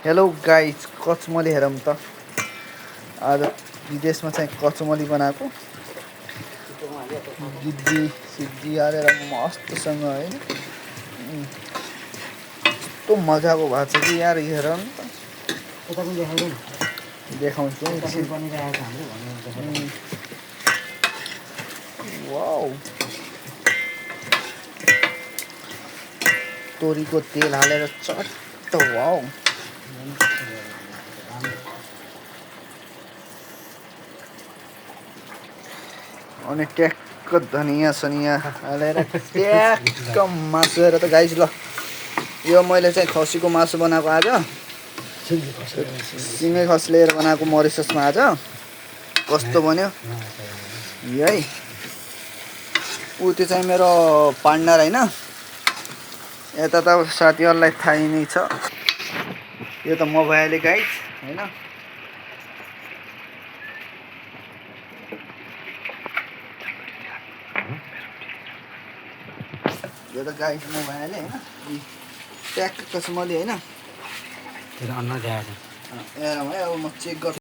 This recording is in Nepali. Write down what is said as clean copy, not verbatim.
हेलो गाइस, कचमली हेरौँ त। आज विदेशमा चाहिँ कचमली बनाएको गिद्दी सिद्धी हालेर मस्तसँग होइन। कस्तो मजाको भएको छ कि यार, हेर न त। देखाउँछु वाउ, तोरीको तेल हालेर चट्ट वाउ। अनि ट्याक्क धनिया सनिया हालेर ट्याक्क मासु हेर त गाइस। ल, यो मैले चाहिँ खसीको मासु बनाएको आज, सिँगै खसी लिएर बनाएको मरिससमा। आज कस्तो बन्यो है। ऊ त्यो चाहिँ मेरो पार्टनर होइन, यता त साथीहरूलाई थाहै नै छ। यो त म भइहालेँ गाइस होइन। यो त गाइस म भइहालेँ होइन। ट्याक्क कसमली होइन। तेरो अनुहार देखाएको हेरौँ है, अब म चेक गर्छु।